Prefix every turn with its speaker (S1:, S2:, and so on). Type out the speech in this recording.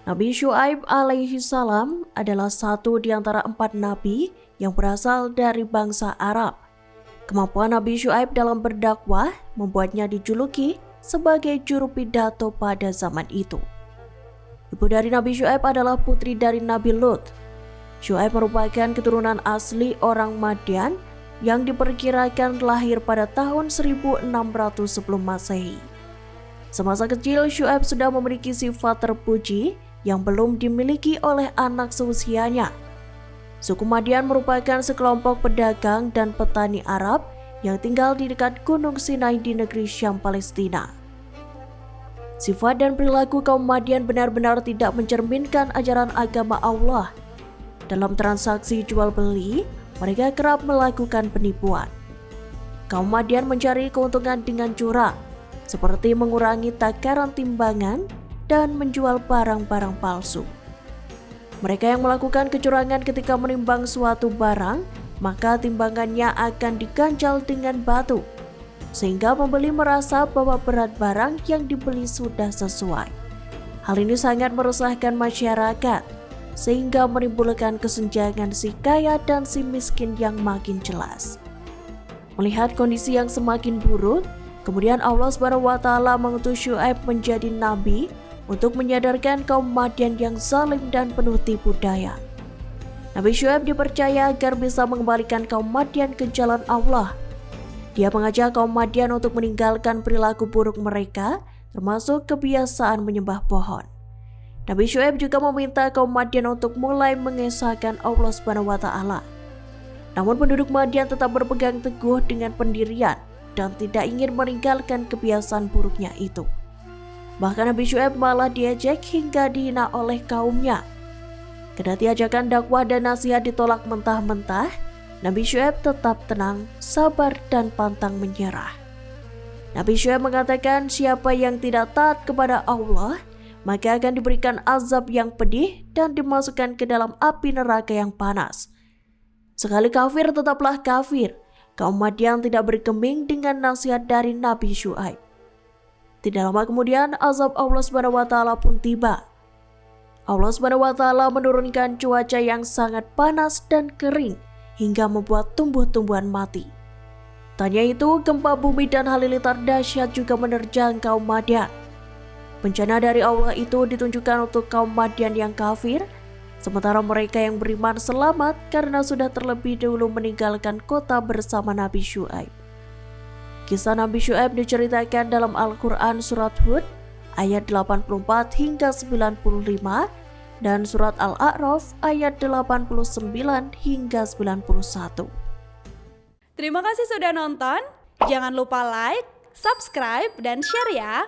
S1: Nabi Syuaib alaihi salam adalah satu di antara 4 nabi yang berasal dari bangsa Arab. Kemampuan Nabi Syuaib dalam berdakwah membuatnya dijuluki sebagai juru pidato pada zaman itu. Ibu dari Nabi Syuaib adalah putri dari Nabi Lut. Syuaib merupakan keturunan asli orang Madian yang diperkirakan lahir pada tahun 1600 sebelum Masehi. Semasa kecil, Syuaib sudah memiliki sifat terpuji yang belum dimiliki oleh anak seusianya. Suku Madian merupakan sekelompok pedagang dan petani Arab yang tinggal di dekat Gunung Sinai di negeri Syam, Palestina. Sifat dan perilaku kaum Madian benar-benar tidak mencerminkan ajaran agama Allah. Dalam transaksi jual beli, mereka kerap melakukan penipuan. Kaum Madian mencari keuntungan dengan curang, seperti mengurangi takaran timbangan dan menjual barang-barang palsu. Mereka yang melakukan kecurangan ketika menimbang suatu barang, maka timbangannya akan diganjal dengan batu, sehingga pembeli merasa bahwa berat barang yang dibeli sudah sesuai. Hal ini sangat meresahkan masyarakat, sehingga menimbulkan kesenjangan si kaya dan si miskin yang makin jelas. Melihat kondisi yang semakin buruk, kemudian Allah SWT mengutus Syuaib menjadi nabi untuk menyadarkan kaum Madian yang zalim dan penuh tipu daya. Nabi Syuaib dipercaya agar bisa mengembalikan kaum Madian ke jalan Allah. Dia mengajak kaum Madian untuk meninggalkan perilaku buruk mereka, termasuk kebiasaan menyembah pohon. Nabi Syuaib juga meminta kaum Madian untuk mulai mengesahkan Allah SWT. Namun penduduk Madian tetap berpegang teguh dengan pendirian dan tidak ingin meninggalkan kebiasaan buruknya itu. Bahkan Nabi Syuaib malah diejek hingga dihina oleh kaumnya. Kendati ajakan dakwah dan nasihat ditolak mentah-mentah, Nabi Syuaib tetap tenang, sabar, dan pantang menyerah. Nabi Syuaib mengatakan siapa yang tidak taat kepada Allah, maka akan diberikan azab yang pedih dan dimasukkan ke dalam api neraka yang panas. Sekali kafir tetaplah kafir. Kaum Madian tidak bergeming dengan nasihat dari Nabi Syuaib. Tidak lama kemudian azab Allah SWT pun tiba. Allah SWT menurunkan cuaca yang sangat panas dan kering hingga membuat tumbuh-tumbuhan mati. Tanya itu, gempa bumi dan halilintar dahsyat juga menerjang kaum Madian. Bencana dari Allah itu ditunjukkan untuk kaum Madian yang kafir, sementara mereka yang beriman selamat karena sudah terlebih dahulu meninggalkan kota bersama Nabi Syuaib. Kisah Nabi Syuaib diceritakan dalam Al-Quran surat Hud ayat 84 hingga 95 dan surat Al-A'raf ayat 89 hingga 91.
S2: Terima kasih sudah nonton. Jangan lupa like, subscribe, dan share ya.